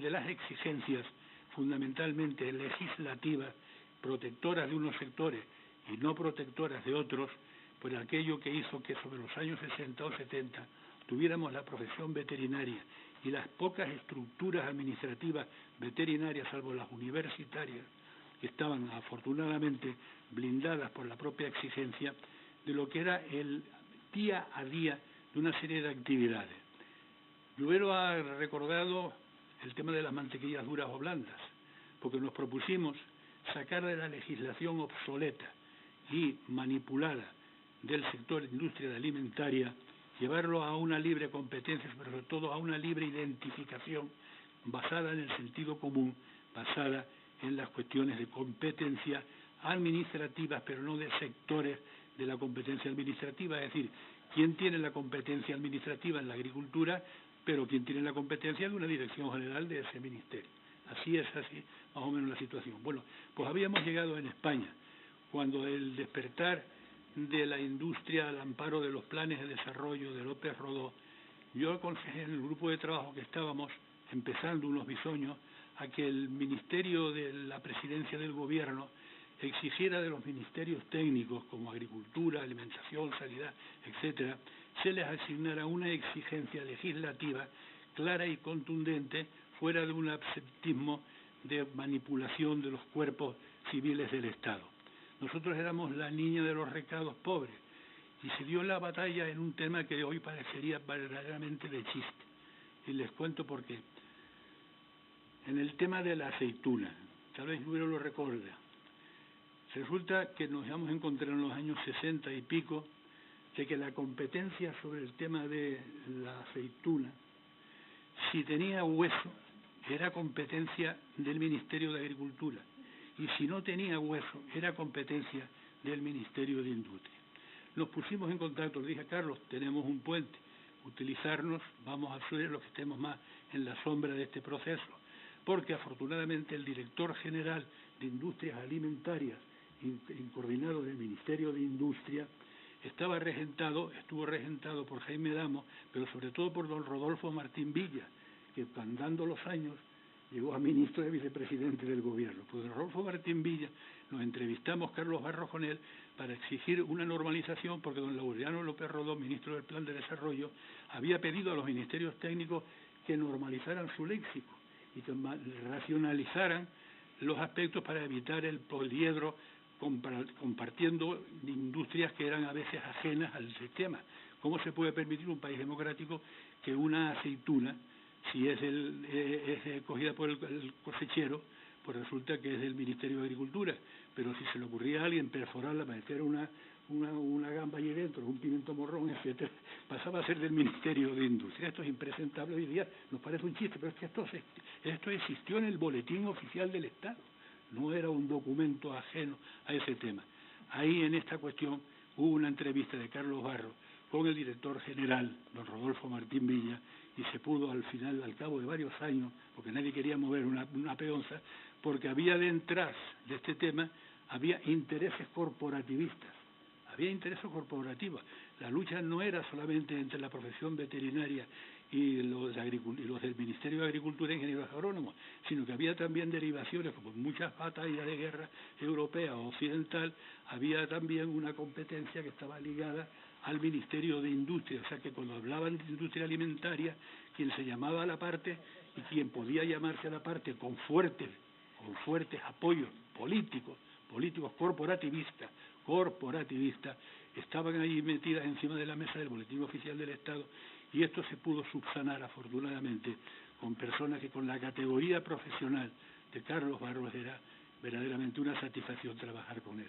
las exigencias fundamentalmente legislativas, protectoras de unos sectores y no protectoras de otros, por aquello que hizo que sobre los años 60 o 70 tuviéramos la profesión veterinaria y las pocas estructuras administrativas veterinarias, salvo las universitarias, que estaban afortunadamente blindadas por la propia exigencia de lo que era el día a día de una serie de actividades. Lluero ha recordado el tema de las mantequillas duras o blandas, porque nos propusimos sacar de la legislación obsoleta y manipulada del sector de industria alimentaria, llevarlo a una libre competencia, pero sobre todo a una libre identificación basada en el sentido común, basada en las cuestiones de competencia administrativas, pero no de sectores de la competencia administrativa, es decir, quién tiene la competencia administrativa en la agricultura, pero quién tiene la competencia de una dirección general de ese ministerio. Así es, así más o menos la situación. Bueno, pues habíamos llegado en España, cuando el despertar de la industria al amparo de los planes de desarrollo de López Rodó, yo aconsejé en el grupo de trabajo que estábamos empezando unos bisoños a que el Ministerio de la Presidencia del Gobierno exigiera de los ministerios técnicos como Agricultura, Alimentación, Sanidad, etcétera, se les asignara una exigencia legislativa clara y contundente, fuera de un absentismo de manipulación de los cuerpos civiles del Estado. Nosotros éramos la niña de los recados pobres y se dio la batalla en un tema que hoy parecería verdaderamente de chiste. Y les cuento por qué. En el tema de la aceituna, tal vez Lluero lo recuerda, resulta que nos hemos encontrado en los años 60 y pico de que la competencia sobre el tema de la aceituna, si tenía hueso, era competencia del Ministerio de Agricultura, y si no tenía hueso, era competencia del Ministerio de Industria. Nos pusimos en contacto, le dije a Carlos, tenemos un puente, utilizarnos, vamos a ser los que estemos más en la sombra de este proceso, porque afortunadamente el director general de Industrias Alimentarias, coordinado del Ministerio de Industria, estuvo regentado por Jaime Damo, pero sobre todo por don Rodolfo Martín Villa, que andando los años llegó a ministro y vicepresidente del gobierno. Pues don Rodolfo Martín Villa, nos entrevistamos Carlos Barros con él para exigir una normalización, porque don Laureano López Rodó, ministro del Plan de Desarrollo, había pedido a los ministerios técnicos que normalizaran su léxico y que racionalizaran los aspectos para evitar el poliedro, compartiendo industrias que eran a veces ajenas al sistema. ¿Cómo se puede permitir un país democrático que una aceituna, si es cogida por el cosechero, pues resulta que es del Ministerio de Agricultura, pero si se le ocurría a alguien perforarla para meter una gamba allí dentro, un pimiento morrón, etcétera, pasaba a ser del Ministerio de Industria? Esto es impresentable hoy día, nos parece un chiste, pero es que esto existió en el Boletín Oficial del Estado, no era un documento ajeno a ese tema. Ahí en esta cuestión hubo una entrevista de Carlos Barros con el director general, don Rodolfo Martín Villa, y se pudo al final, al cabo de varios años, porque nadie quería mover una peonza, porque había detrás de este tema, había intereses corporativistas, había intereses corporativos. La lucha no era solamente entre la profesión veterinaria y los del Ministerio de Agricultura e Ingenieros Agrónomos, sino que había también derivaciones, como en muchas batallas de guerra europea o occidental, había también una competencia que estaba ligada al Ministerio de Industria, o sea que cuando hablaban de industria alimentaria, quien se llamaba a la parte y quien podía llamarse a la parte con fuertes apoyos políticos corporativistas, estaban ahí metidas encima de la mesa del Boletín Oficial del Estado, y esto se pudo subsanar afortunadamente con personas que con la categoría profesional de Carlos Barros era verdaderamente una satisfacción trabajar con él.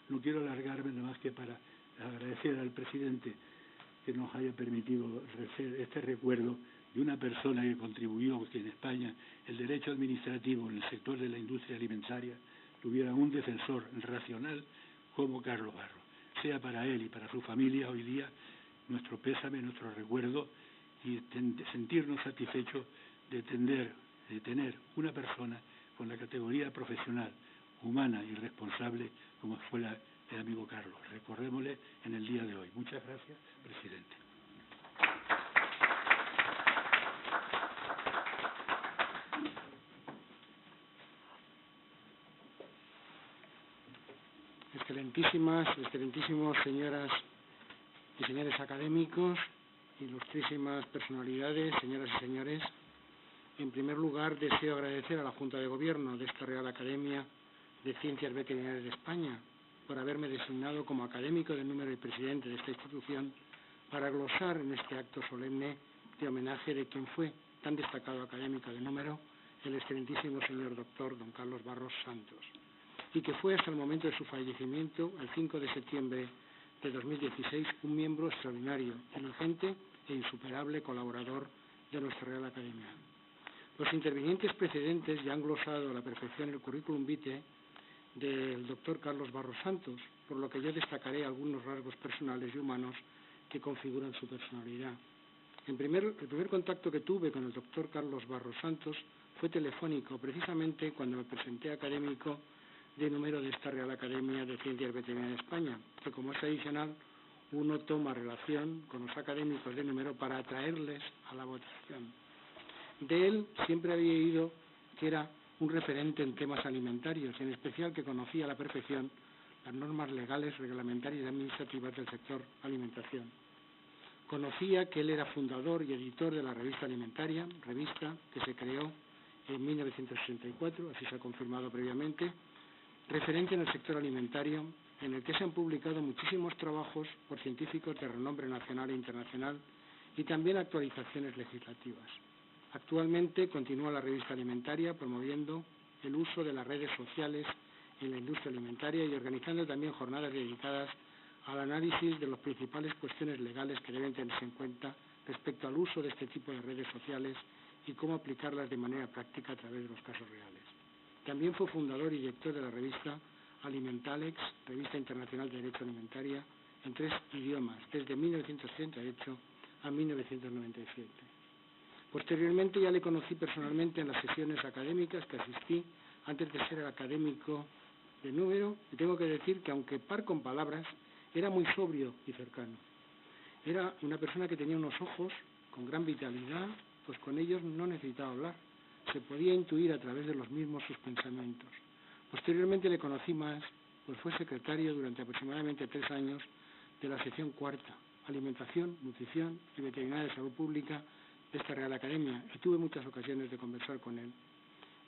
No quiero alargarme nada más que para agradecer al presidente que nos haya permitido hacer este recuerdo de una persona que contribuyó que en España el derecho administrativo en el sector de la industria alimentaria tuviera un defensor racional como Carlos Barros. Sea para él y para su familia hoy día nuestro pésame, nuestro recuerdo, y sentirnos satisfechos de tener una persona con la categoría profesional, humana y responsable como fue el amigo Carlos. Recordémosle en el día de hoy. Muchas gracias, presidente. Excelentísimos señoras y señores académicos, ilustrísimas personalidades, señoras y señores. En primer lugar, deseo agradecer a la Junta de Gobierno de esta Real Academia de Ciencias Veterinarias de España por haberme designado como académico de número y presidente de esta institución para glosar en este acto solemne de homenaje de quien fue tan destacado académico de número, el excelentísimo señor doctor don Carlos Barros Santos, y que fue hasta el momento de su fallecimiento, el 5 de septiembre de 2016, un miembro extraordinario, diligente e insuperable colaborador de nuestra Real Academia. Los intervinientes precedentes ya han glosado a la perfección el currículum vitae del doctor Carlos Barros Santos, por lo que yo destacaré algunos rasgos personales y humanos que configuran su personalidad. El primer contacto que tuve con el doctor Carlos Barros Santos fue telefónico, precisamente cuando me presenté académico de número de esta Real Academia de Ciencias Veterinarias de España, que como es tradicional, uno toma relación con los académicos de número para atraerles a la votación. De él siempre había oído que era un referente en temas alimentarios, en especial que conocía a la perfección las normas legales, reglamentarias y administrativas del sector alimentación. Conocía que él era fundador y editor de la Revista Alimentaria, revista que se creó en 1964, así se ha confirmado previamente, referente en el sector alimentario, en el que se han publicado muchísimos trabajos por científicos de renombre nacional e internacional y también actualizaciones legislativas. Actualmente continúa la Revista Alimentaria promoviendo el uso de las redes sociales en la industria alimentaria y organizando también jornadas dedicadas al análisis de las principales cuestiones legales que deben tenerse en cuenta respecto al uso de este tipo de redes sociales y cómo aplicarlas de manera práctica a través de los casos reales. También fue fundador y director de la revista Alimentalex, Revista Internacional de Derecho Alimentaria, en 3 idiomas, desde 1938 a 1997. Posteriormente ya le conocí personalmente en las sesiones académicas que asistí antes de ser el académico de número, y tengo que decir que aunque par con palabras, era muy sobrio y cercano. Era una persona que tenía unos ojos con gran vitalidad, pues con ellos no necesitaba hablar. se podía intuir a través de los mismos sus pensamientos. Posteriormente le conocí más, pues fue secretario durante aproximadamente 3 años de la sección cuarta, Alimentación, Nutrición y Veterinaria de Salud Pública de esta Real Academia, y tuve muchas ocasiones de conversar con él.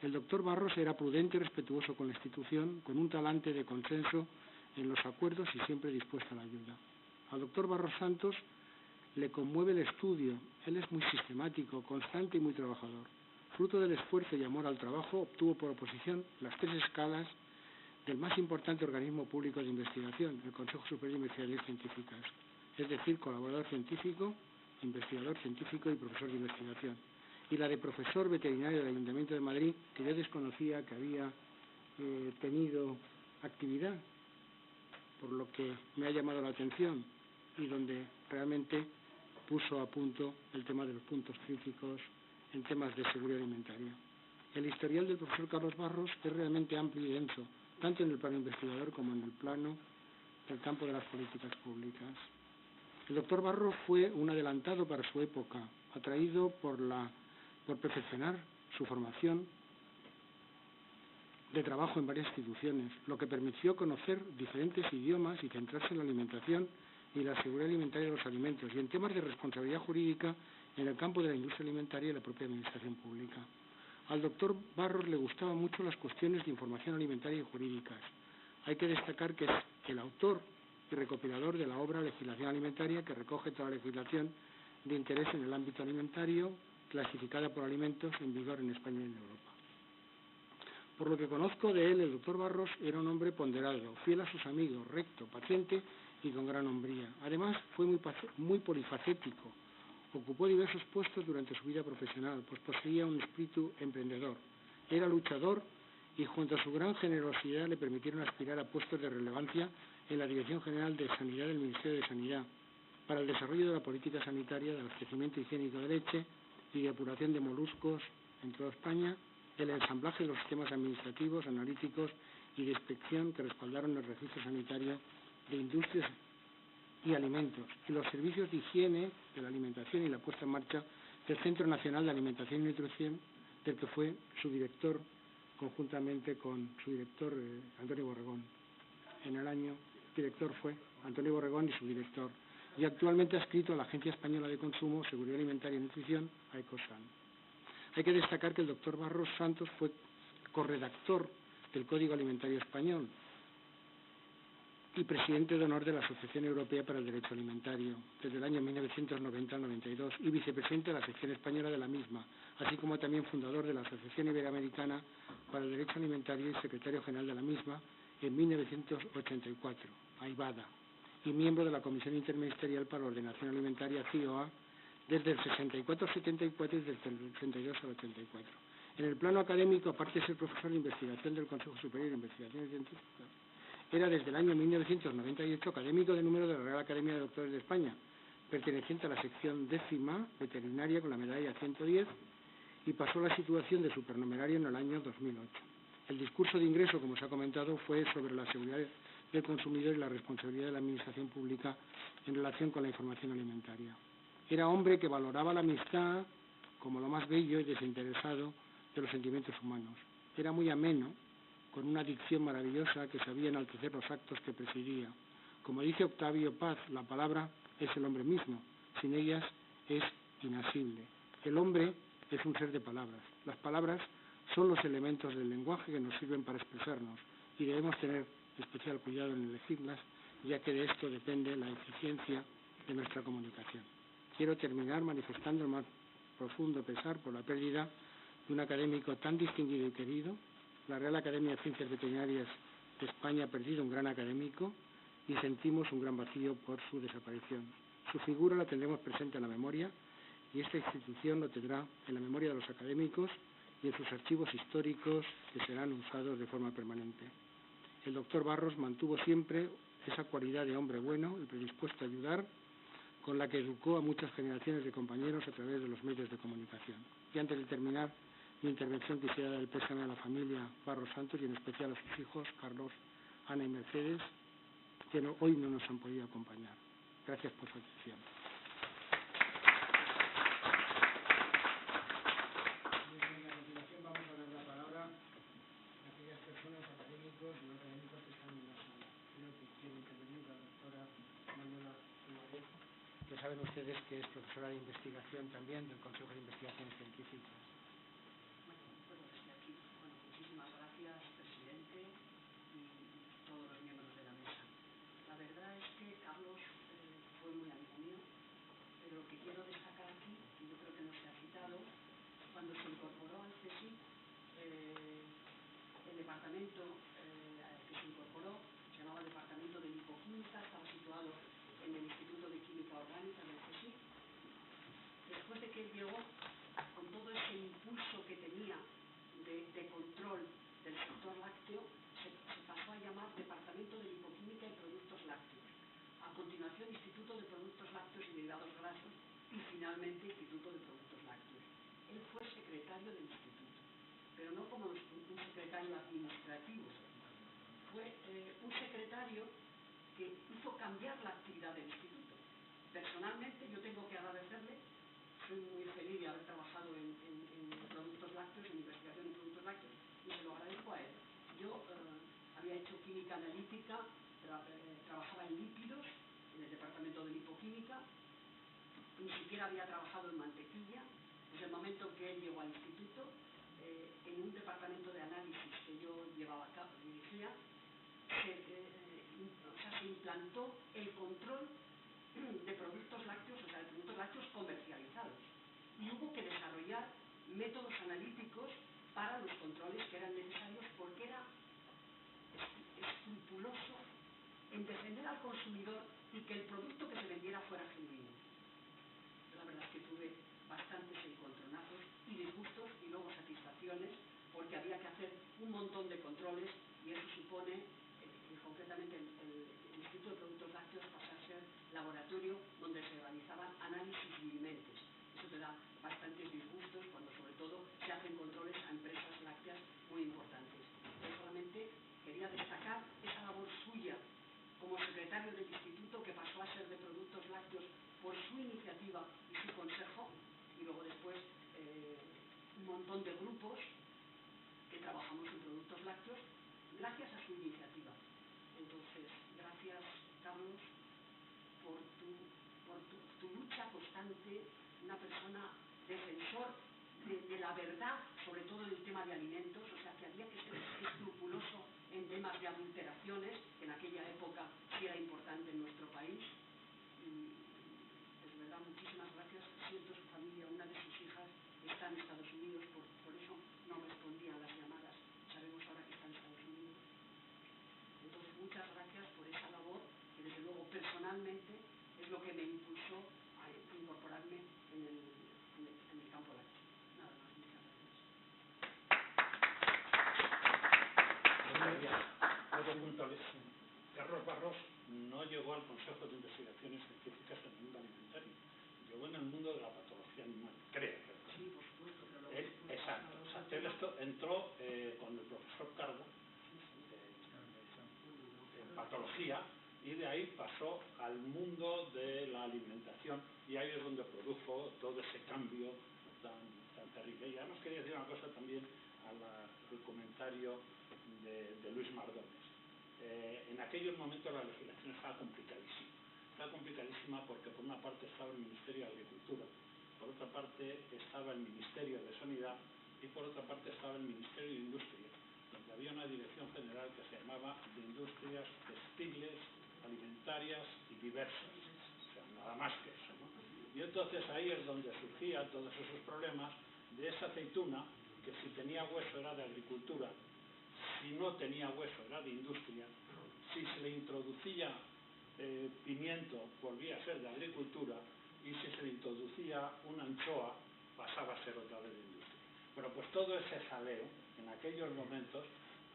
El doctor Barros era prudente y respetuoso con la institución, con un talante de consenso en los acuerdos y siempre dispuesto a la ayuda. Al doctor Barros Santos le conmueve el estudio. Él es muy sistemático, constante y muy trabajador. Fruto del esfuerzo y amor al trabajo, obtuvo por oposición las 3 escalas del más importante organismo público de investigación, el Consejo Superior de Investigaciones Científicas, es decir, colaborador científico, investigador científico y profesor de investigación, y la de profesor veterinario del Ayuntamiento de Madrid, que yo desconocía que había tenido actividad, por lo que me ha llamado la atención y donde realmente puso a punto el tema de los puntos críticos en temas de seguridad alimentaria. El historial del profesor Carlos Barros es realmente amplio y denso, tanto en el plano investigador como en el plano del campo de las políticas públicas. El doctor Barros fue un adelantado para su época, atraído por perfeccionar su formación de trabajo en varias instituciones, lo que permitió conocer diferentes idiomas y centrarse en la alimentación y la seguridad alimentaria de los alimentos, y en temas de responsabilidad jurídica en el campo de la industria alimentaria y la propia administración pública. Al doctor Barros le gustaban mucho las cuestiones de información alimentaria y jurídicas. Hay que destacar que es el autor y recopilador de la obra Legislación Alimentaria, que recoge toda la legislación de interés en el ámbito alimentario, clasificada por alimentos en vigor en España y en Europa. Por lo que conozco de él, el doctor Barros era un hombre ponderado, fiel a sus amigos, recto, paciente y con gran hombría. Además, fue muy polifacético. Ocupó diversos puestos durante su vida profesional, pues poseía un espíritu emprendedor. Era luchador y junto a su gran generosidad le permitieron aspirar a puestos de relevancia en la Dirección General de Sanidad del Ministerio de Sanidad, para el desarrollo de la política sanitaria de abastecimiento higiénico de leche y depuración de moluscos en toda España, el ensamblaje de los sistemas administrativos, analíticos y de inspección que respaldaron el registro sanitario de industrias y alimentos, y los servicios de higiene de la alimentación y la puesta en marcha del Centro Nacional de Alimentación y Nutrición, del que fue su director, conjuntamente con su director Antonio Borregón. En el año, director fue Antonio Borregón y su director, y actualmente adscrito a la Agencia Española de Consumo, Seguridad Alimentaria y Nutrición, AECOSAN. Hay que destacar que el doctor Barros Santos fue corredactor del Código Alimentario Español y presidente de honor de la Asociación Europea para el Derecho Alimentario desde el año 1990 al 92 y vicepresidente de la sección española de la misma, así como también fundador de la Asociación Iberoamericana para el Derecho Alimentario y secretario general de la misma en 1984, AIBADA, y miembro de la Comisión Interministerial para la Ordenación Alimentaria, CIOA, desde el 64 al 74 y desde el 82 al 84. En el plano académico, aparte de ser profesor de investigación del Consejo Superior de Investigaciones Científicas, era desde el año 1998 académico de número de la Real Academia de Doctores de España, perteneciente a la sección 10ª veterinaria con la medalla 110, y pasó a la situación de supernumerario en el año 2008. El discurso de ingreso, como se ha comentado, fue sobre la seguridad del consumidor y la responsabilidad de la administración pública en relación con la información alimentaria. Era hombre que valoraba la amistad como lo más bello y desinteresado de los sentimientos humanos. Era muy ameno, con una dicción maravillosa que sabía enaltecer los actos que presidía. Como dice Octavio Paz, la palabra es el hombre mismo, sin ellas es inasible. El hombre es un ser de palabras. Las palabras son los elementos del lenguaje que nos sirven para expresarnos y debemos tener especial cuidado en elegirlas, ya que de esto depende la eficiencia de nuestra comunicación. Quiero terminar manifestando el más profundo pesar por la pérdida de un académico tan distinguido y querido. La Real Academia de Ciencias Veterinarias de España ha perdido un gran académico y sentimos un gran vacío por su desaparición. Su figura la tendremos presente en la memoria y esta institución lo tendrá en la memoria de los académicos y en sus archivos históricos que serán usados de forma permanente. El doctor Barros mantuvo siempre esa cualidad de hombre bueno y predispuesto a ayudar, con la que educó a muchas generaciones de compañeros a través de los medios de comunicación. Y antes de terminar mi intervención quisiera dar el pésame a la familia Barros Santos y en especial a sus hijos, Carlos, Ana y Mercedes, que hoy no nos han podido acompañar. Gracias por su atención. saben ustedes que es profesora de investigación también del Consejo de Investigaciones Científicas. Muchísimas gracias, presidente, y todos los miembros de la mesa. La verdad es que Carlos fue muy amigo mío, pero lo que quiero destacar aquí, y yo creo que no se ha citado, cuando se incorporó al CSIC, el departamento que se incorporó se llamaba Departamento de Lipoquímica, estaba situado en el Instituto de Química Orgánica del CSIC. Después de que él llegó, con todo ese impulso que tenía de control del sector lácteo, se pasó a llamar Departamento de Lipoquímica y Productos Lácteos. A continuación, Instituto de Productos Lácteos y Derivados Grasos y finalmente Instituto de Productos Lácteos. Él fue secretario del instituto, pero no como un secretario administrativo. Fue un secretario que hizo cambiar la actividad del instituto. Personalmente, yo tengo que agradecerle, soy muy feliz de haber trabajado en productos lácteos, en investigación en productos lácteos, y se lo agradezco a él. Yo había hecho química analítica, trabajaba en lípidos, en el departamento de lipoquímica, ni siquiera había trabajado en mantequilla. Desde el momento en que él llegó al instituto, en un departamento de análisis que yo llevaba a cabo, dirigía, se implantó el control de productos lácteos, o sea, de productos lácteos comercializados. Y hubo que desarrollar métodos analíticos para los controles que eran necesarios, porque era escrupuloso en defender al consumidor y que el producto que se vendiera fuera genuino. La verdad es que tuve bastantes encontronazos y disgustos y luego satisfacciones, porque había que hacer un montón de controles y eso supone que concretamente el Instituto de Productos Lácteos pasa a ser laboratorio donde se realizaban análisis virimentes. Eso te da bastantes disgustos cuando sobre todo se hacen controles a empresas lácteas muy importantes. Yo solamente quería destacar esa labor suya como secretario del instituto, que pasó a ser de productos lácteos por su iniciativa y su consejo, y luego después un montón de grupos que trabajamos en productos lácteos gracias a su iniciativa. Entonces, gracias, Carlos, por tu lucha constante, una persona defensor de la verdad, sobre todo en el tema de alimentos, o sea que había que ser escrupuloso en temas de adulteraciones, que en aquella época sí era importante en nuestro país. Y es verdad, muchísimas gracias. Siento su familia, una de sus hijas está en Estados Unidos, por eso no respondía a las llamadas. Sabemos ahora que está en Estados Unidos. Entonces, muchas gracias por esa labor, que desde luego personalmente es lo que me impulsó a incorporarme en el campo lácteo. Nada más, muchas gracias. Carlos Barros no llegó al Consejo de Investigaciones Científicas en el mundo alimentario, llegó en el mundo de la patología animal, creo. Sí, por supuesto, pero exacto. O sea, él entró con el profesor Carbo en patología, y de ahí pasó al mundo de la alimentación, y ahí es donde produjo todo ese cambio tan terrible. Y además quería decir una cosa también al comentario de Luis Mardones. En aquellos momentos la legislación estaba complicadísima porque por una parte estaba el Ministerio de Agricultura, por otra parte estaba el Ministerio de Sanidad y por otra parte estaba el Ministerio de Industria, donde había una dirección general que se llamaba de Industrias Textiles, Alimentarias y Diversas, o sea, nada más que eso, ¿no? Y entonces ahí es donde surgían todos esos problemas de esa aceituna, que si tenía hueso era de agricultura, si no tenía hueso era de industria, si se le introducía pimiento volvía a ser de agricultura, y si se le introducía una anchoa pasaba a ser otra vez de industria. Bueno, pues todo ese jaleo en aquellos momentos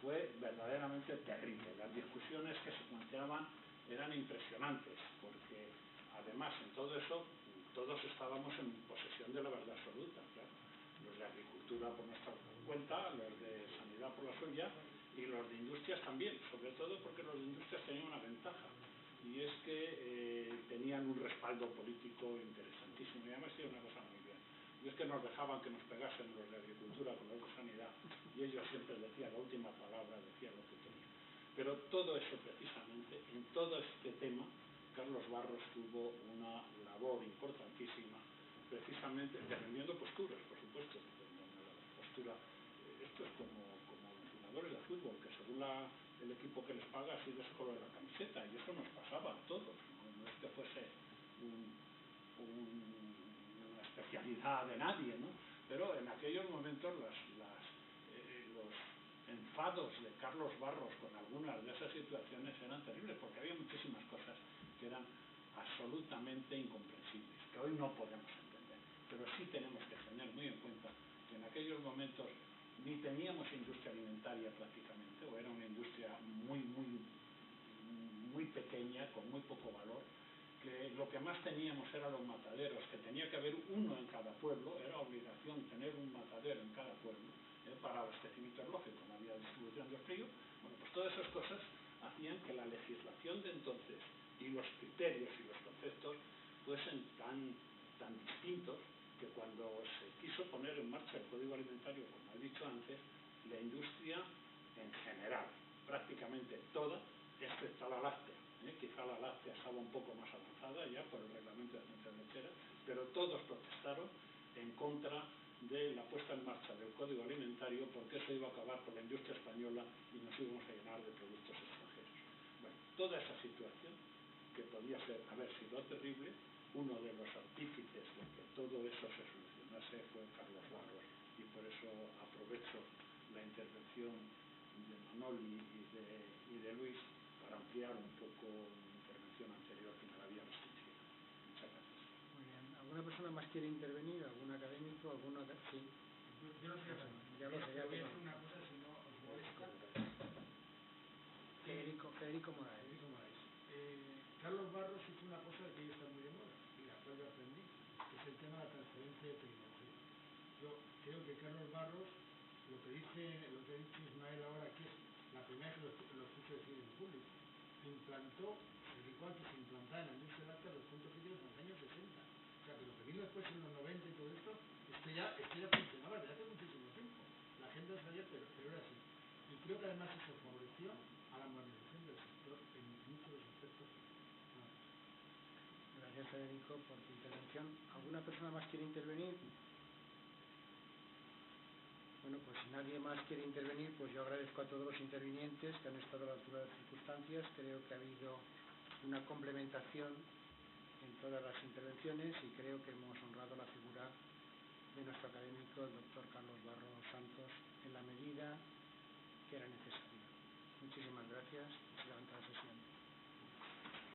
fue verdaderamente terrible. Las discusiones que se planteaban eran impresionantes, porque además en todo eso todos estábamos en posesión de la verdad absoluta, claro. Los de agricultura por nuestra cuenta, los de sanidad por la suya, y los de industrias también, sobre todo porque los de industrias tenían una ventaja, y es que tenían un respaldo político interesantísimo, y además tiene una cosa muy bien, y es que nos dejaban que nos pegasen los de agricultura con los de sanidad, y ellos siempre decían la última palabra, decían lo que querían. Pero todo eso precisamente, en todo este tema, Carlos Barros tuvo una labor importantísima, precisamente defendiendo posturas, por supuesto. La postura, esto es como los jugadores de fútbol, que según el equipo que les paga, así de ese color de la camiseta, y eso nos pasaba a todos, no es que fuese una especialidad de nadie, ¿no? Pero en aquellos momentos los enfados de Carlos Barros con algunas de esas situaciones eran terribles, porque había muchísimas cosas que eran absolutamente incomprensibles, que hoy no podemos entender, pero sí tenemos que tener muy en cuenta que en aquellos momentos ni teníamos industria alimentaria prácticamente, o era una industria muy pequeña, con muy poco valor, que lo que más teníamos eran los mataderos, que tenía que haber uno en cada pueblo, era obligación tener un matadero en cada pueblo, para abastecimiento lógico, no había distribución de frío. Bueno, pues todas esas cosas hacían que la legislación de entonces y los criterios y los conceptos fuesen tan distintos, que cuando se quiso poner en marcha el Código Alimentario, como he dicho antes, la industria en general, prácticamente toda, excepto la láctea, quizá la láctea estaba un poco más avanzada ya por el reglamento de ciencias lecheras, pero todos protestaron en contra de la puesta en marcha del Código Alimentario, porque eso iba a acabar con la industria española y nos íbamos a llenar de productos extranjeros. Bueno, toda esa situación, que podía haber sido terrible, uno de los artífices de que todo eso se solucionase fue Carlos Barros, y por eso aprovecho la intervención de Manoli y de Luis para ampliar un poco mi intervención anterior, que me la había restringido. Muchas gracias. Muy bien. ¿Alguna persona más quiere intervenir? ¿Algún académico? ¿Alguno? Sí. Yo no sé, ya lo sé. Voy a decir una cosa, si no os molesta. Federico Moraes. Carlos Barros hizo una cosa que hoy está muy de moda, y la cual yo aprendí, que es el tema de la transferencia de tecnología. Yo creo que Carlos Barros, lo que ha dicho Ismael ahora, que es la primera que lo escucho decir en público, implantó, igual que se implantaba en la industria láctea, los puntos críticos en los años 60. O sea, que lo que vino después en los 90 y todo esto, esto ya funcionaba desde hace muchísimo tiempo. La gente lo sabía, pero era así. Y creo que además eso favoreció a la modernización del sector en muchos de los aspectos. Gracias, Federico, por tu intervención. ¿Alguna persona más quiere intervenir? Bueno, pues si nadie más quiere intervenir, pues yo agradezco a todos los intervinientes que han estado a la altura de las circunstancias. Creo que ha habido una complementación en todas las intervenciones y creo que hemos honrado la figura de nuestro académico, el doctor Carlos Barros Santos, en la medida que era necesario. Muchísimas gracias y se levanta la sesión.